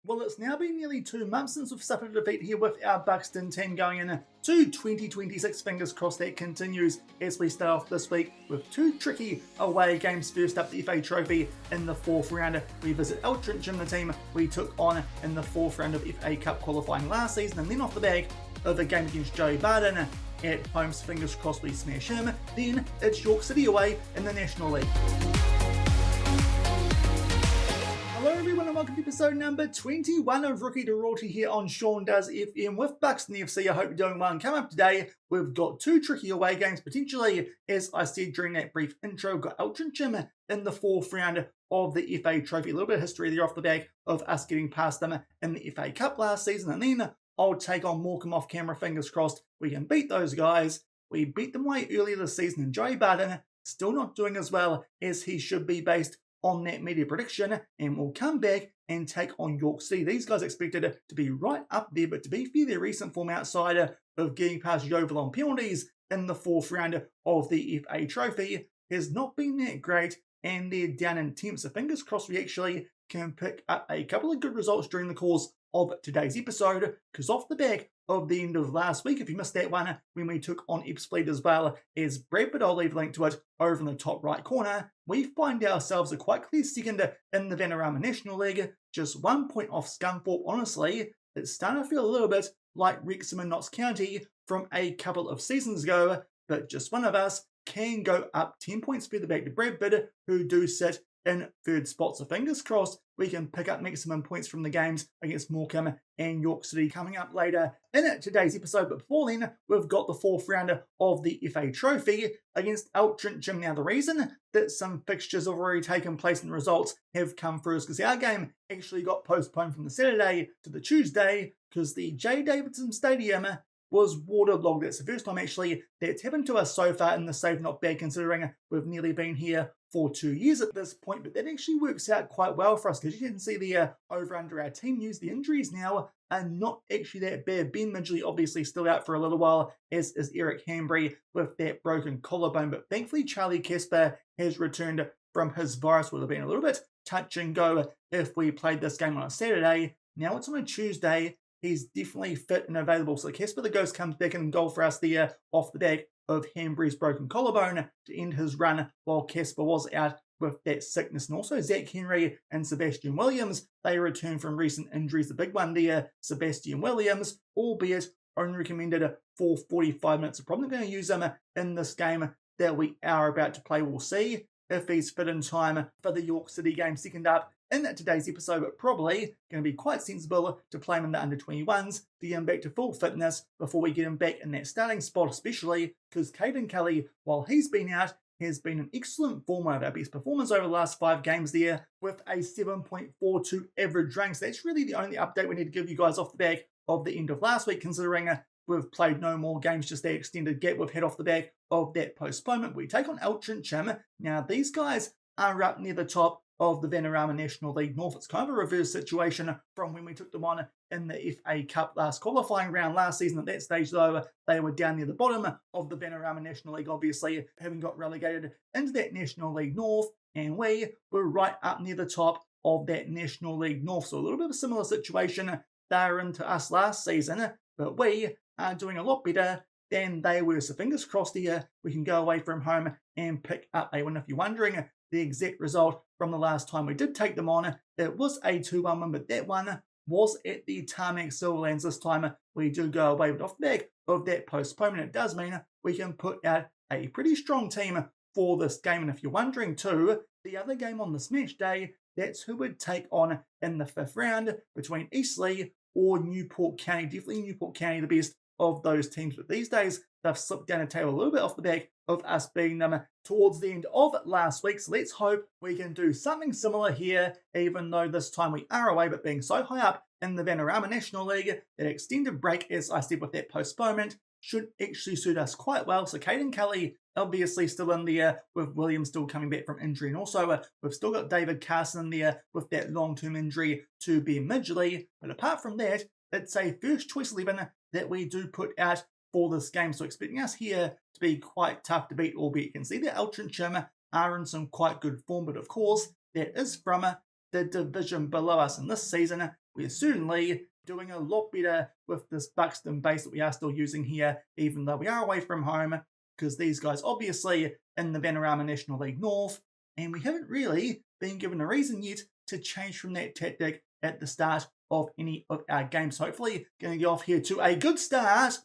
Well, it's now been nearly 2 months since we've suffered a defeat here with our Buxton team going into 2026. Fingers crossed that continues as we start off this week with 2 tricky away games. First up, the FA Trophy in the 4th round. We visit Altrincham, the team we took on in the 4th round of FA Cup qualifying last season, and then off the back of a game against Barton at home. So fingers crossed we smash him. Then it's York City away in the National League. Hello everyone and welcome to episode number 21 of Rookie to Royalty here on Shaun Does FM with Buxton FC. I hope you're doing well. And coming up today, we've got 2 tricky away games potentially. As I said during that brief intro, got Altrincham in the 4th round of the FA Trophy. A little bit of history there off the back of us getting past them in the FA Cup last season. And then I'll take on Morecambe off camera. Fingers crossed we can beat those guys. We beat them way earlier this season, and Barton still not doing as well as he should be based on that media prediction, and we'll come back and take on York City. These guys expected to be right up there, but to be fair, their recent form outside of getting past Yeovil on penalties in the 4th round of the FA Trophy has not been that great, and they're down in 10th. So fingers crossed we actually can pick up a couple of good results during the course of today's episode, because off the back of the end of last week, if you missed that one, when we took on Ipswich as well as Bradford, I'll leave a link to it over in the top right corner. We find ourselves a quite clear second in the Vanarama National League, just 1 point off Scunthorpe. Honestly, it's starting to feel a little bit like Wrexham and Notts County from a couple of seasons ago, but just one of us can go up 10 points further back to Bradford, who do sit in 3rd spot. So fingers crossed we can pick up maximum points from the games against Morecambe and York City coming up later in today's episode. But before then, we've got the 4th round of the FA Trophy against Altrincham. Now, the reason that some fixtures have already taken place and results have come through is because our game actually got postponed from the Saturday to the Tuesday because the J. Davidson Stadium was waterlogged. It's the first time actually that's happened to us so far in the Save Not Bad, considering we've nearly been here for 2 years at this point, but that actually works out quite well for us because you can see the over under our team news. The injuries now are not actually that bad. Ben Midgley obviously still out for a little while, as is Eric Hanbury with that broken collarbone, but thankfully Charlie Casper has returned from his virus. Would have been a little bit touch and go if we played this game on a Saturday. Now it's on a Tuesday. He's definitely fit and available. So Casper the Ghost comes back in goal for us there off the back of Hanbury's broken collarbone to end his run while Casper was out with that sickness. And also Zach Henry and Sebastian Williams, they return from recent injuries. The big one there, Sebastian Williams, albeit only recommended for 45 minutes. I'm probably going to use him in this game that we are about to play. We'll see if he's fit in time for the York City game. Second up in today's episode, but probably going to be quite sensible to play him in the under-21s to get him back to full fitness before we get him back in that starting spot, especially because Caden Kelly, while he's been out, has been an excellent form, one of our best performers over the last 5 games there with a 7.42 average rank. So that's really the only update we need to give you guys off the back of the end of last week, considering we've played no more games, just that extended gap we've had off the back of that postponement. We take on Altrincham. Now, these guys are up near the top of the Vanarama National League North. It's kind of a reverse situation from when we took them on in the FA Cup last qualifying round last season. At that stage, though, they were down near the bottom of the Vanarama National League, obviously, having got relegated into that National League North, and we were right up near the top of that National League North. So a little bit of a similar situation they're into us last season, but we are doing a lot better than they were. So fingers crossed here, we can go away from home and pick up a win. If you're wondering the exact result from the last time we did take them on, it was a 2-1 win, but that one was at the Tarmac Silverlands. This time we do go away, but off the back of that postponement, it does mean we can put out a pretty strong team for this game. And if you're wondering too, the other game on this match day, that's who would take on in the 5th round between Eastleigh or Newport County. Definitely Newport County the best of those teams, but these days they've slipped down the table a little bit off the back of us beating them towards the end of last week. So let's hope we can do something similar here, even though this time we are away, but being so high up in the Vanarama National League, that extended break, as I said with that postponement, should actually suit us quite well. So Caden Kelly obviously still in there, with Williams still coming back from injury, and also we've still got David Carson in there with that long-term injury to Ben Midgley. But apart from that, it's a first choice 11 that we do put out for this game. So expecting us here to be quite tough to beat, albeit you can see that Altrincham are in some quite good form, but of course that is from the division below us. And this season we're certainly doing a lot better with this Buxton base that we are still using here, even though we are away from home, because these guys obviously in the Vanarama National League North, and we haven't really been given a reason yet to change from that tactic at the start of any of our games. Hopefully going to get off here to a good start.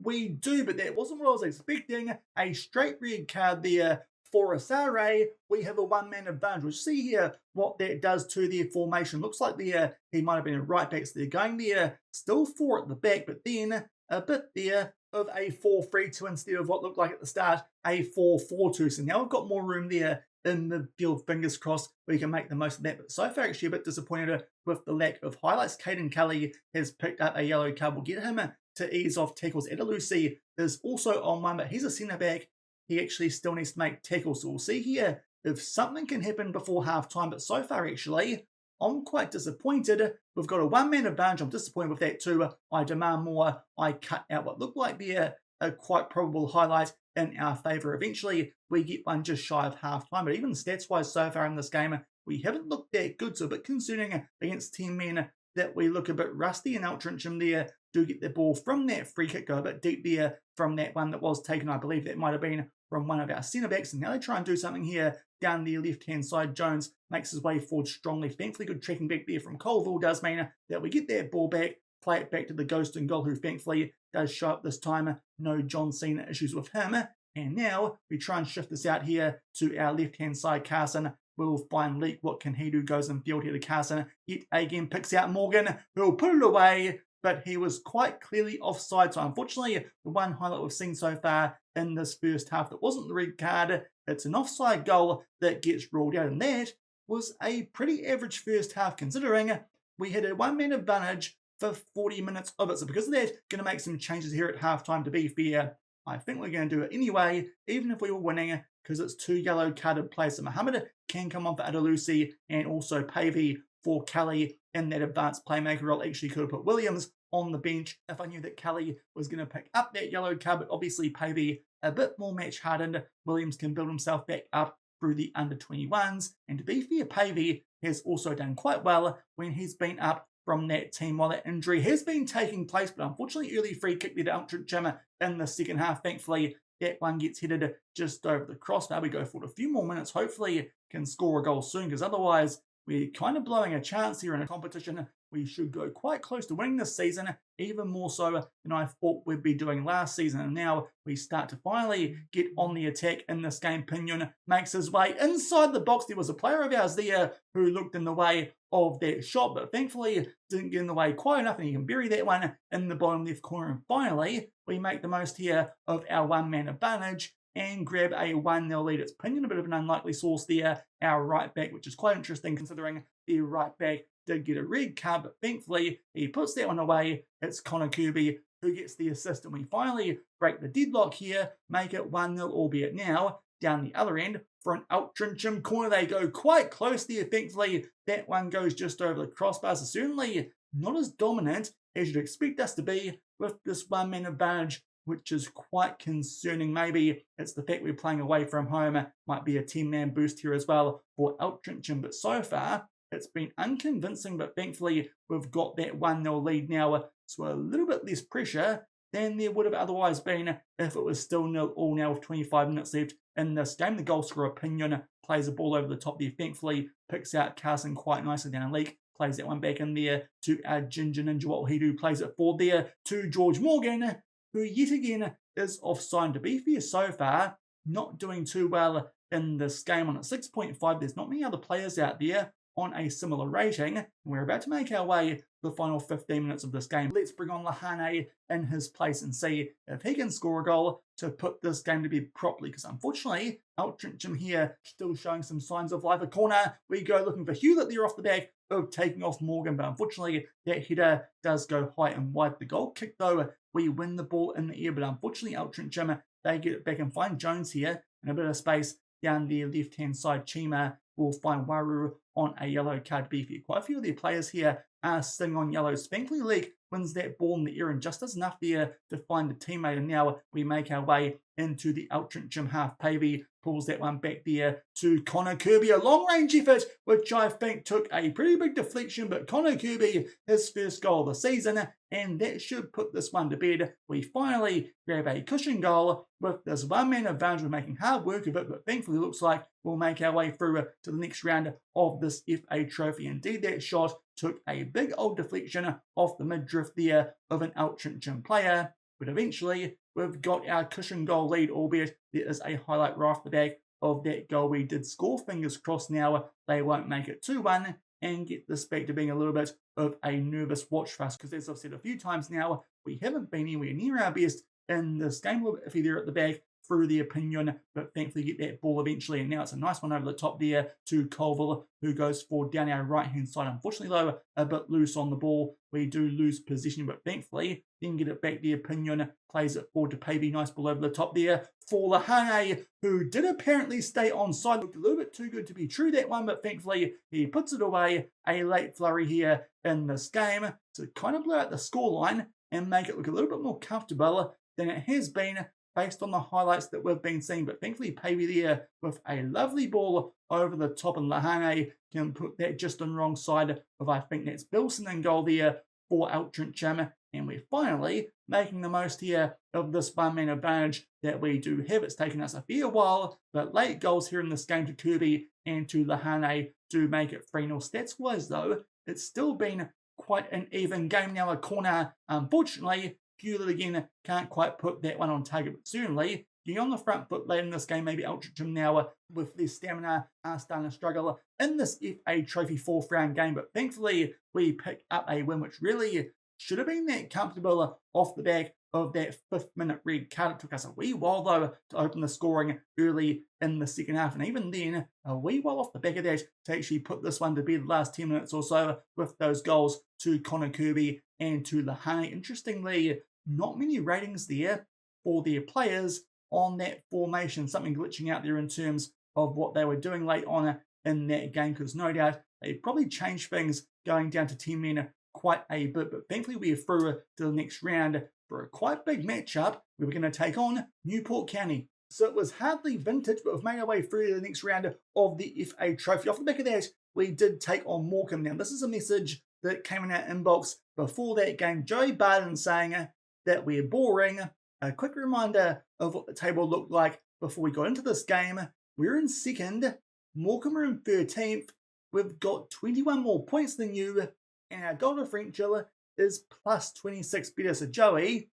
We do, but that wasn't what I was expecting. A straight red card there for Acer. We have a one-man advantage. We'll see here what that does to their formation. Looks like there he might have been a right back, so they're going there. Still 4 at the back, but then a bit there of a 4-3-2 instead of what looked like at the start a 4-4-2. So now we've got more room there in midfield. Fingers crossed we can make the most of that. But so far, actually a bit disappointed with the lack of highlights. Caden Kelly has picked up a yellow card. We'll get him to ease off tackles. Adalusi is also on one, but he's a centre back. He actually still needs to make tackles. So we'll see here if something can happen before half time. But so far, actually, I'm quite disappointed. We've got a one-man advantage. I'm disappointed with that too. I demand more. I cut out what looked like there a quite probable highlight in our favour. Eventually, we get one just shy of half time. But even stats-wise so far in this game, we haven't looked that good. So a bit concerning against 10 men that we look a bit rusty. And Altrincham there do get the ball from that free kick, go a bit deep there from that one that was taken. I believe that might have been from one of our centre backs. And now they try and do something here down the left-hand side. Jones makes his way forward strongly. Thankfully, good tracking back there from Colville does mean that we get that ball back, play it back to the ghost and goal, who thankfully does show up this time. No John Cena issues with him. And now we try and shift this out here to our left-hand side. Carson will find Leak. What can he do? Goes in field here to Carson. Yet again picks out Morgan, who will put it away, but he was quite clearly offside. So unfortunately, the one highlight we've seen so far in this first half that wasn't the red card, it's an offside goal that gets ruled out. And that was a pretty average first half, considering we had a one-man advantage for 40 minutes of it. So because of that, going to make some changes here at halftime. To be fair, I think we're going to do it anyway, even if we were winning, because it's 2 yellow carded players. So Mohammed can come on for Adalusi and also Pavey for Kelly in that advanced playmaker role. Actually could have put Williams on the bench if I knew that Kelly was going to pick up that yellow card, but obviously Pavey a bit more match hardened. Williams can build himself back up through the under-21s. And to be fair, Pavey has also done quite well when he's been up from that team while that injury has been taking place. But unfortunately, early free kick there to Altrincham in the second half. Thankfully, that one gets headed just over the crossbar. We go for a few more minutes. Hopefully, can score a goal soon, because otherwise, we're kind of blowing a chance here in a competition. We should go quite close to winning this season, even more so than I thought we'd be doing last season. And now we start to finally get on the attack in this game. Pinion makes his way inside the box. There was a player of ours there who looked in the way of that shot, but thankfully didn't get in the way quite enough, and he can bury that one in the bottom left corner. And finally, we make the most here of our one-man advantage and grab a 1-0 lead. It's Pinion, a bit of an unlikely source there, our right back, which is quite interesting considering the right back did get a red card, but thankfully he puts that one away. It's Connor Kirby who gets the assist, and we finally break the deadlock here, make it 1-0, albeit now down the other end for an Altrincham corner. They go quite close there. Thankfully, that one goes just over the crossbars. So certainly not as dominant as you'd expect us to be with this one-man advantage, which is quite concerning. Maybe it's the fact we're playing away from home. Might be a 10-man boost here as well for Altrincham, but so far it's been unconvincing. But thankfully, we've got that 1-0 lead now, so a little bit less pressure than there would have otherwise been if it was still 0-0 now with 25 minutes left in this game. The goal scorer Pinion plays the ball over the top there. Thankfully, picks out Carson quite nicely down a leak. Plays that one back in there to our Ginger Ninja. What will he do? Plays it forward there to George Morgan, who yet again is offside. To be fair, so far, not doing too well in this game. On a 6.5, there's not many other players out there on a similar rating. We're about to make our way to the final 15 minutes of this game. Let's bring on Lahane in his place and see if he can score a goal to put this game to bed properly, because unfortunately, Altrincham here still showing some signs of life. A corner, we go looking for Hewlett there off the back of taking off Morgan, but unfortunately, that header does go high and wide. The goal kick, though, we win the ball in the air, but unfortunately, Altrincham, they get it back and find Jones here in a bit of space down the left-hand side. Chima will find Waru on a yellow card. Beefy. Quite a few of their players here are sitting on yellows. Thankfully, Leak wins that ball in the air and just does enough there to find a teammate. And now we make our way into the Altrincham half pavey. Pulls that one back there to Connor Kirby. A long-range effort, which I think took a pretty big deflection, but Connor Kirby, his first goal of the season, and that should put this one to bed. We finally grab a cushion goal with this one-man advantage. We're making hard work of it, but thankfully looks like we'll make our way through to the next round of this FA Trophy. Indeed, that shot took a big old deflection off the mid-drift there of an Altrincham player, but eventually we've got our cushion goal lead, albeit there is a highlight right off the back of that goal we did score. Fingers crossed now they won't make it 2-1 and get this back to being a little bit of a nervous watch for us, because as I've said a few times now, we haven't been anywhere near our best in this game. A little bit iffy there at the back through the opinion, but thankfully get that ball eventually, and now it's a nice one over the top there to Colville, who goes for down our right hand side. Unfortunately though, a bit loose on the ball. We do lose position, but thankfully then get it back. The opinion plays it forward to Pavey. Nice ball over the top there for Lahane, who did apparently stay onside. Looked a little bit too good to be true, that one, but thankfully he puts it away. A late flurry here in this game to kind of blow out the scoreline and make it look a little bit more comfortable than it has been based on the highlights that we've been seeing. But thankfully Pavey there with a lovely ball over the top, and Lahane can put that just on the wrong side of, I think that's Bilson, in goal there for Altrincham. And we're finally making the most here of this one-man advantage that we do have. It's taken us a fair while, but late goals here in this game to Kirby and to Lahane do make it 3-0. Stats-wise though, it's still been quite an even game. Now a corner, unfortunately, Hewlett again can't quite put that one on target, but certainly getting on the front foot late in this game. Maybe Altrincham now with their stamina are starting to struggle in this FA Trophy 4th round game, but thankfully we pick up a win, which really should have been that comfortable off the back of that 5th minute red card. It took us a wee while though to open the scoring early in the second half, and even then a wee while off the back of that to actually put this one to bed the last 10 minutes or so with those goals to Connor Kirby and to Lahane. Interestingly, not many ratings there for their players on that formation. Something glitching out there in terms of what they were doing late on in that game, because no doubt they probably changed things going down to 10 men quite a bit. But thankfully we are through to the next round for a quite big matchup where we're going to take on Newport County. So it was hardly vintage, but we've made our way through to the next round of the FA Trophy. Off the back of that, we did take on Morecambe. Now this is a message that came in our inbox before that game. Joey Barton saying that we're boring. A quick reminder of what the table looked like before we got into this game. We're in 2nd, Morecambe are in 13th. We've got 21 more points than you, and our goal differential is plus 26 better. So Joey,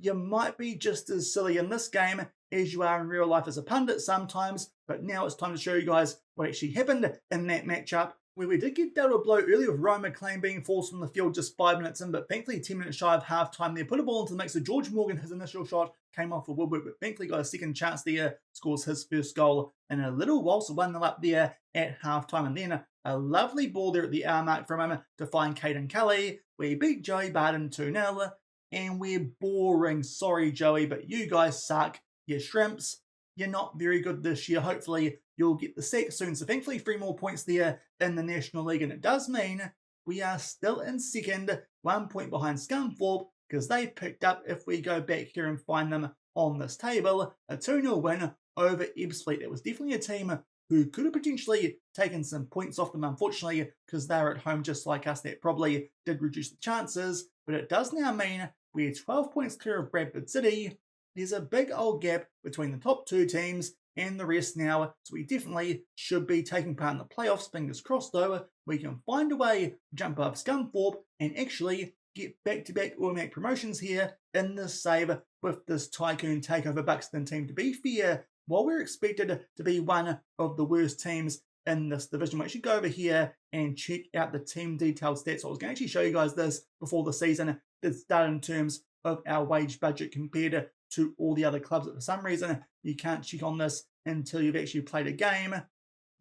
you might be just as silly in this game as you are in real life as a pundit sometimes, but now it's time to show you guys what actually happened in that matchup, where we did get dealt a blow earlier with Ryan McLean being forced from the field just 5 minutes in, but thankfully 10 minutes shy of half time there. Put a ball into the mix. So George Morgan, his initial shot came off for Woodward, but thankfully got a second chance there, scores his first goal in a little while, so 1-0 up there at half time. And then a lovely ball there at the hour mark from him to find Caden Kelly. We beat Joey Barton 2-0, and we're boring. Sorry, Joey, but you guys suck. You shrimps. You're not very good this year. Hopefully you'll get the sack soon. So thankfully 3 more points there in the National League, and it does mean we are still in 2nd, 1 point behind Scunthorpe, because they picked up, if we go back here and find them on this table, a 2-0 win over Ebbsfleet. It was definitely a team who could have potentially taken some points off them, unfortunately, because they're at home just like us. That probably did reduce the chances, but it does now mean we're 12 points clear of Bradford City. There's a big old gap between the top 2 teams and the rest now, so we definitely should be taking part in the playoffs. Fingers crossed though, we can find a way to jump above Scunthorpe and actually get back-to-back automatic promotions here in this save with this Tycoon Takeover Buxton team. To be fair, while we're expected to be one of the worst teams in this division, we actually go over here and check out the team detailed stats. So I was going to actually show you guys this before the season did start in terms of our wage budget compared to all the other clubs, but for some reason you can't check on this until you've actually played a game.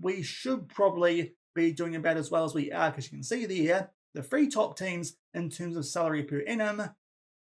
We should probably be doing about as well as we are, because you can see there the 3 top teams in terms of salary per annum.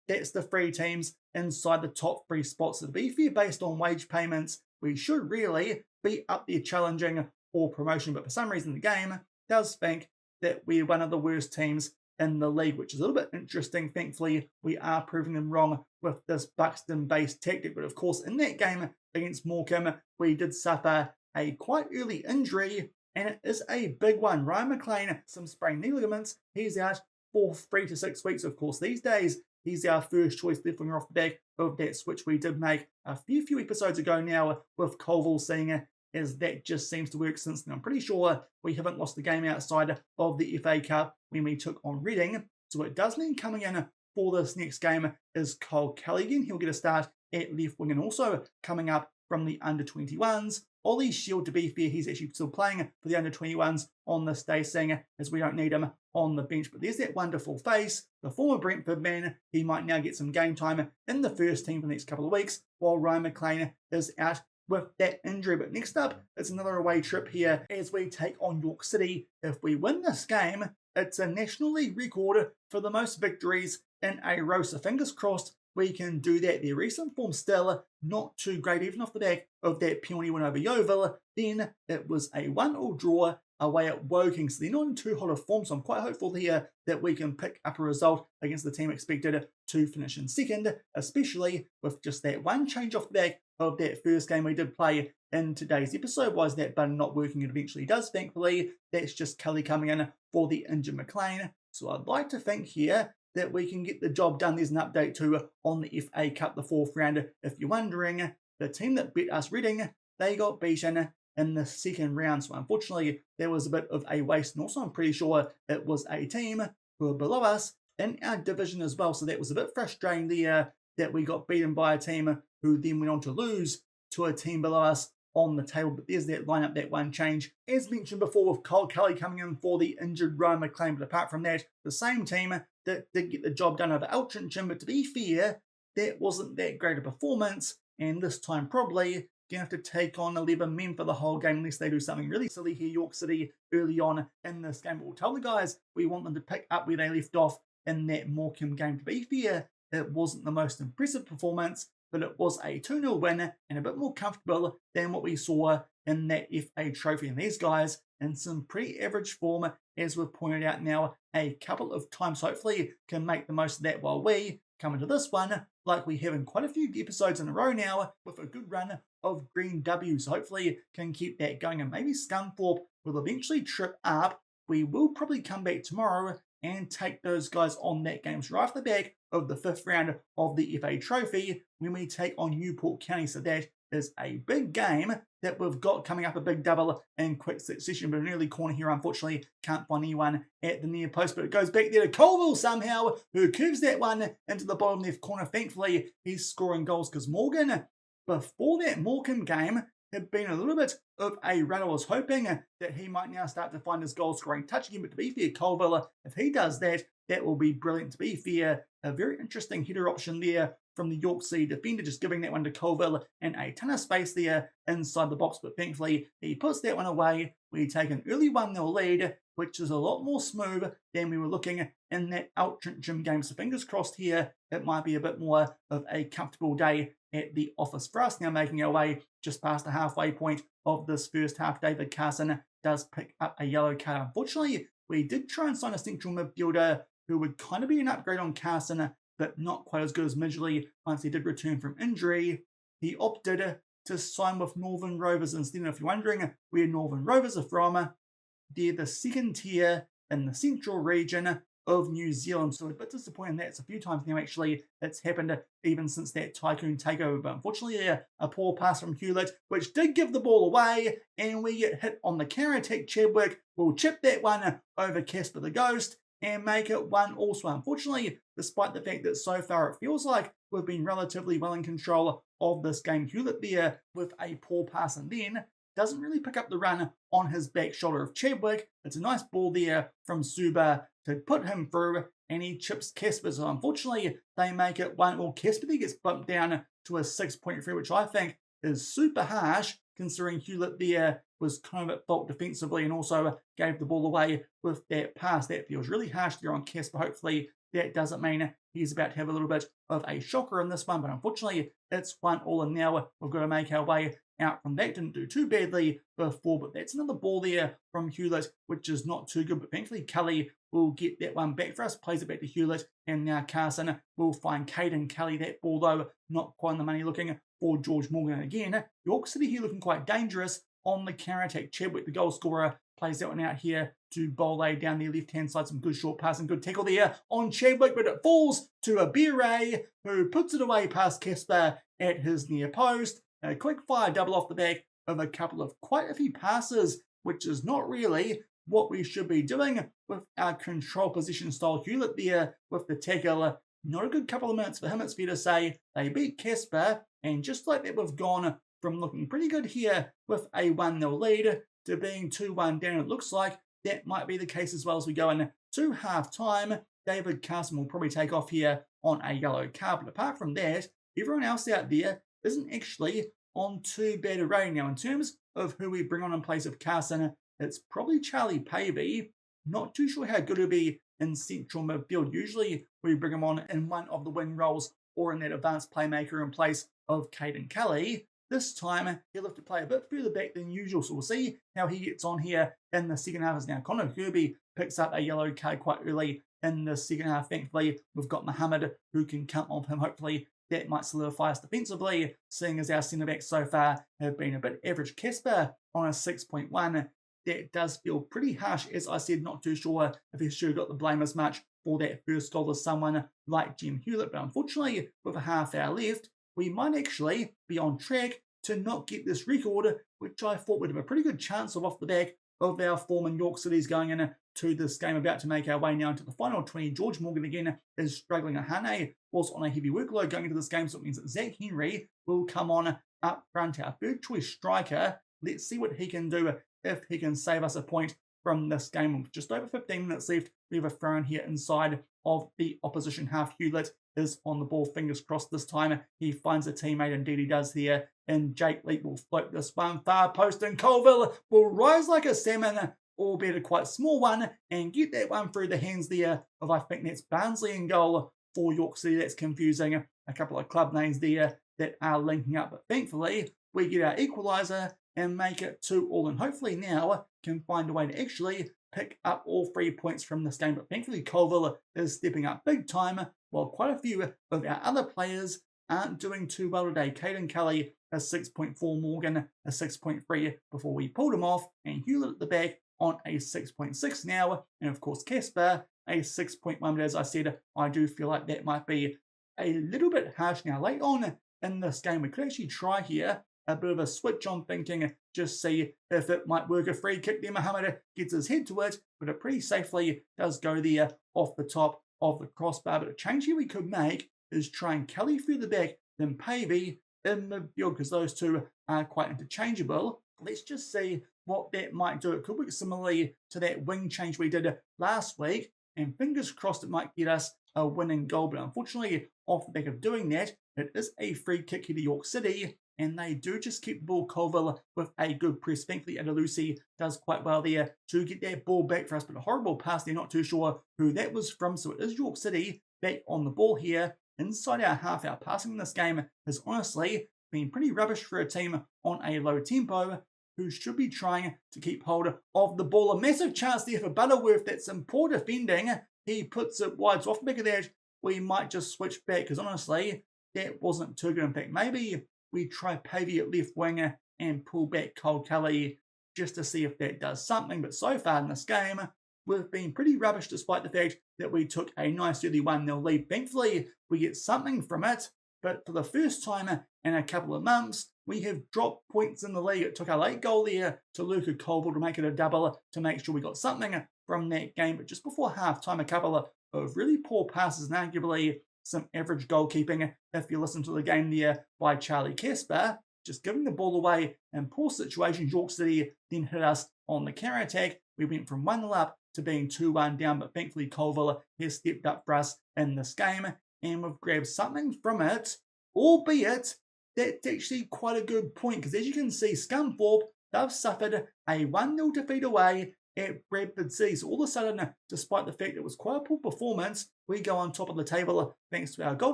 That's the 3 teams inside the top 3 spots. So to be fair, based on wage payments, we should really be up there challenging for promotion, but for some reason the game does think that we're one of the worst teams in the league, which is a little bit interesting. Thankfully, we are proving them wrong with this Buxton-based tactic. But of course, in that game against Morecambe, we did suffer a quite early injury, and it is a big one. Ryan McLean, some sprained knee ligaments. He's out for 3 to 6 weeks. Of course, these days, he's our first choice left winger off the back of that switch we did make a few episodes ago now with Colville, seeing as that just seems to work since then. I'm pretty sure we haven't lost the game outside of the FA Cup when we took on Reading. So it does mean coming in for this next game is Cole Kelly again. He'll get a start at left wing, and also coming up from the under-21s. Ollie Shield, to be fair, he's actually still playing for the under-21s on this day, seeing as we don't need him on the bench. But there's that wonderful face, the former Brentford man. He might now get some game time in the first team for the next couple of weeks, while Ryan McLean is out with that injury. But next up, it's another away trip here as we take on York City. If we win this game, it's a National League record for the most victories in a row. So fingers crossed we can do that. Their recent form still not too great, even off the back of that penalty win over Yeovil. Then it was a 1-1 draw away at Woking. So they're not in too hot of form, so I'm quite hopeful here that we can pick up a result against the team expected to finish in second, especially with just that one change off the back of that first game we did play in today's episode. Why is that button not working? It eventually does, thankfully. That's just Kelly coming in for the injured McLean. So I'd like to think here that we can get the job done. There's an update too on the FA Cup, the 4th round. If you're wondering, the team that beat us, Reading, they got beaten in the 2nd round. So unfortunately, there was a bit of a waste. And also, I'm pretty sure it was a team who were below us in our division as well. So that was a bit frustrating there that we got beaten by a team who then went on to lose to a team below us on the table. But there's that lineup, that one change. As mentioned before, with Cole Kelly coming in for the injured Ryan McLean. But apart from that, the same team that did get the job done over Altrincham. But to be fair, that wasn't that great a performance. And this time probably going to have to take on 11 men for the whole game unless they do something really silly here, York City, early on in this game. But we'll tell the guys we want them to pick up where they left off in that Morecambe game. To be fair, it wasn't the most impressive performance, but it was a 2-0 win and a bit more comfortable than what we saw in that FA Trophy. And these guys in some pretty average form, as we've pointed out now a couple of times. Hopefully can make the most of that while we come into this one, like we have in quite a few episodes in a row now, with a good run of green W's. So hopefully can keep that going, and maybe Scunthorpe will eventually trip up. We will probably come back tomorrow and take those guys on that game. So right off the back of the 5th round of the FA Trophy, when we take on Newport County. So that is a big game that we've got coming up, a big double in quick succession. But an early corner here, unfortunately, can't find anyone at the near post. But it goes back there to Colville somehow, who curves that one into the bottom left corner. Thankfully, he's scoring goals because Morgan, before that Morecambe game, had been a little bit of a run. I was hoping that he might now start to find his goal scoring touch again. But to be fair, Colville, if he does that, that will be brilliant. To be fair, a very interesting header option there from the York City defender, just giving that one to Colville and a ton of space there inside the box. But thankfully, he puts that one away. We take an early 1-0 lead, which is a lot more smooth than we were looking in that Altrincham game. So fingers crossed here, it might be a bit more of a comfortable day at the office for us. Now making our way just past the halfway point of this first half, David Carson does pick up a yellow card. Unfortunately, we did try and sign a central midfielder who would kind of be an upgrade on Carson, but not quite as good as Midgley once he did return from injury. He opted to sign with Northern Rovers instead. And if you're wondering where Northern Rovers are from, they're the 2nd tier in the central region of New Zealand. So a bit disappointing that it's a few times now actually it's happened even since that Tycoon takeover. But unfortunately a poor pass from Hewlett, which did give the ball away, and we get hit on the counter attack. Chadwick will chip that one over Casper the Ghost and make it 1-1. So unfortunately, despite the fact that so far it feels like we've been relatively well in control of this game, Hewlett there with a poor pass and then doesn't really pick up the run on his back shoulder of Chadwick. It's a nice ball there from Suba to put him through, and he chips Casper. So unfortunately, they make it 1-1. Casper gets bumped down to a 6.3, which I think is super harsh, considering Hewlett there was kind of at fault defensively and also gave the ball away with that pass. That feels really harsh there on Casper. Hopefully that doesn't mean he's about to have a little bit of a shocker in this one, but unfortunately it's 1-1, and now we've got to make our way out from that. Didn't do too badly before, but that's another ball there from Hewlett, which is not too good. But thankfully Cully will get that one back for us, plays it back to Hewlett, and now Carson will find Caden Kelly. That ball, though, not quite on the money looking for George Morgan. Again, York City here looking quite dangerous on the counter-attack. Chadwick, the goal scorer, plays that one out here to Bole down the left-hand side. Some good short pass and good tackle there on Chadwick, but it falls to a Abire, who puts it away past Casper at his near post. A quick fire double off the back of a couple of quite a few passes, which is not really what we should be doing with our control position style. Hewlett there with the tackle. Not a good couple of minutes for him, it's fair to say. They beat Casper, and just like that, we've gone from looking pretty good here with a 1-0 lead to being 2-1 down. It looks like that might be the case as well as we go into half-time. David Carson will probably take off here on a yellow card, but apart from that, everyone else out there isn't actually on too bad a rating. Now, in terms of who we bring on in place of Carson, it's probably Charlie Pavey. Not too sure how good he'll be in central midfield. Usually we bring him on in one of the wing roles or in that advanced playmaker in place of Caden Kelly. This time, he'll have to play a bit further back than usual, so we'll see how he gets on here in the second half. As now Connor Kirby picks up a yellow card quite early in the second half. Thankfully, we've got Mohammed who can count on him. Hopefully, that might solidify us defensively, seeing as our centre-backs so far have been a bit average. Casper on a 6.1. That does feel pretty harsh. As I said, not too sure if he should have got the blame as much for that first goal as someone like Jim Hewlett. But unfortunately, with a half hour left, we might actually be on track to not get this record, which I thought would have a pretty good chance of off the back of our form in York City's going into this game. About to make our way now into the final 20. George Morgan again is struggling. Ahane was on a heavy workload going into this game, so it means that Zach Henry will come on up front, our third choice striker. Let's see what he can do if he can save us a point from this game. With just over 15 minutes left, we have a throw in here inside of the opposition half. Hewlett is on the ball, fingers crossed this time. He finds a teammate, indeed he does here, and Jake Leap will float this one far post, and Colville will rise like a salmon, albeit a quite small one, and get that one through the hands there of, I think that's Barnsley in goal for York City. That's confusing. A couple of club names there that are linking up, but thankfully we get our equaliser and make it 2-2, and hopefully now can find a way to actually pick up all 3 points from this game. But thankfully Colville is stepping up big time, while quite a few of our other players aren't doing too well today. Caden Kelly a 6.4, Morgan a 6.3 before we pulled him off, and Hewlett at the back on a 6.6 now, and of course Casper a 6.1. But as I said, I do feel like that might be a little bit harsh. Now late on in this game, we could actually try here a bit of a switch on thinking, just see if it might work. A free kick there, Mohammed gets his head to it, but it pretty safely does go there off the top of the crossbar. But a change here we could make is try and Kelly through the back, then Pavey in midfield, because those two are quite interchangeable. Let's just see what that might do. It could work similarly to that wing change we did last week, and fingers crossed it might get us a winning goal. But unfortunately, off the back of doing that, it is a free kick here to York City, and they do just keep the ball. Colville with a good press. Thankfully, Adelusi does quite well there to get that ball back for us, but a horrible pass there. Not too sure who that was from, so it is York City back on the ball here inside our half. Our passing in this game has honestly been pretty rubbish for a team on a low tempo who should be trying to keep hold of the ball. A massive chance there for Butterworth. That's some poor defending. He puts it wide, so off the back of that, we might just switch back, because honestly, that wasn't too good. In fact, maybe we try Pavey at left winger and pull back Cole Kelly just to see if that does something. But so far in this game, we've been pretty rubbish despite the fact that we took a nice early 1-0 lead. Thankfully, we get something from it, but for the first time in a couple of months, we have dropped points in the league. It took a late goal there to Luca Colville to make it a double to make sure we got something from that game. But just before half-time, a couple of really poor passes and arguably some average goalkeeping, if you listen to the game there, by Charlie Casper, just giving the ball away in poor situations. York City then hit us on the counter-attack. We went from 1-0 up to being 2-1 down, but thankfully Colville has stepped up for us in this game, and we've grabbed something from it, albeit that's actually quite a good point, because as you can see, Scunthorpe, they've suffered a 1-0 defeat away at Bradford City. So all of a sudden, despite the fact it was quite a poor performance, we go on top of the table thanks to our goal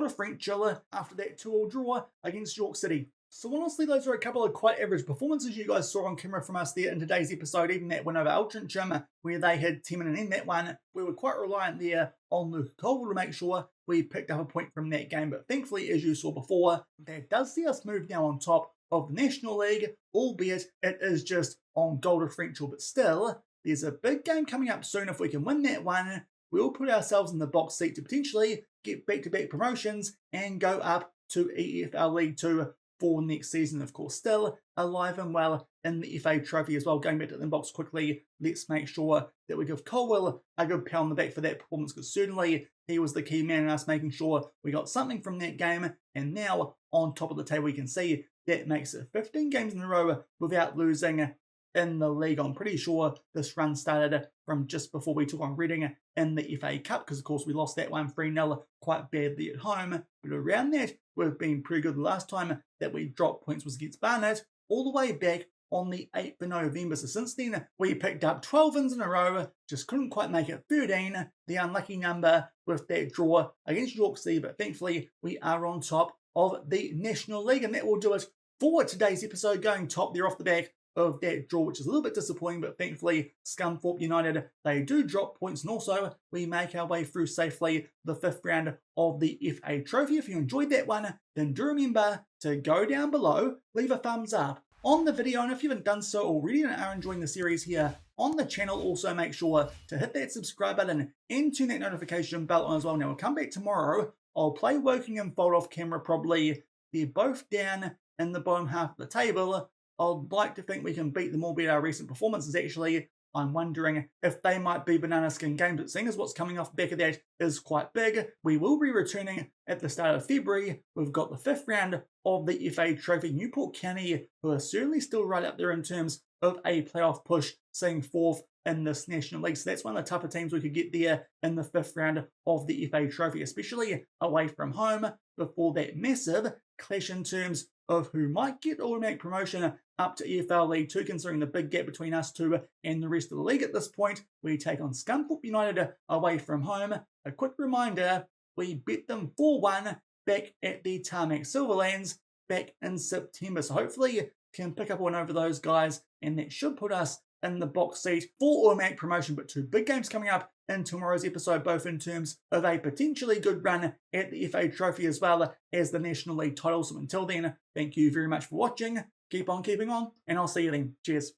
differential after that 2-2 draw against York City. So honestly, those are a couple of quite average performances you guys saw on camera from us there in today's episode. Even that win over Altrincham, where they had 10 minutes in that one, we were quite reliant there on Luke Cole to make sure we picked up a point from that game. But thankfully, as you saw before, that does see us move now on top of the National League, albeit it is just on goal differential. But still, there's a big game coming up soon. If we can win that one, we'll put ourselves in the box seat to potentially get back-to-back promotions and go up to EFL League 2 for next season. Of course, still alive and well in the FA Trophy as well. Going back to the inbox quickly, let's make sure that we give Colwell a good pat on the back for that performance, because certainly he was the key man in us making sure we got something from that game. And now on top of the table, we can see that makes it 15 games in a row without losing in the league. I'm pretty sure this run started from just before we took on Reading in the FA Cup, because of course we lost that one 3-0 quite badly at home. But around that, we've been pretty good. The last time that we dropped points was against Barnet, all the way back on the 8th of November. So since then, we picked up 12 wins in a row, just couldn't quite make it 13, the unlucky number with that draw against Yorkshire. But thankfully, we are on top of the National League, and that will do it for today's episode, going top there off the back of that draw, which is a little bit disappointing, but thankfully Scunthorpe United, they do drop points, and also we make our way through safely the 5th round of the FA Trophy. If you enjoyed that one, then do remember to go down below, leave a thumbs up on the video, and if you haven't done so already and are enjoying the series here on the channel, also make sure to hit that subscribe button and turn that notification bell on as well. Now we'll come back tomorrow, I'll play Woking and Fold off camera probably. They're both down in the bottom half of the table. I'd like to think we can beat them, albeit our recent performances actually. I'm wondering if they might be banana skin games, but seeing as what's coming off the back of that is quite big, we will be returning at the start of February. We've got the 5th round of the FA Trophy. Newport County, who are certainly still right up there in terms of a playoff push, staying 4th in this National League. So that's one of the tougher teams we could get there in the 5th round of the FA Trophy, especially away from home, before that massive clash in terms of who might get automatic promotion up to EFL League 2, considering the big gap between us two and the rest of the league at this point. We take on Scunthorpe United away from home. A quick reminder, we bet them 4-1 back at the Tarmac Silverlands back in September. So hopefully can pick up one over those guys, and that should put us in the box seat for automatic promotion. But 2 big games coming up in tomorrow's episode, both in terms of a potentially good run at the FA Trophy as well as the National League title. So until then, thank you very much for watching. Keep on keeping on, and I'll see you then. Cheers.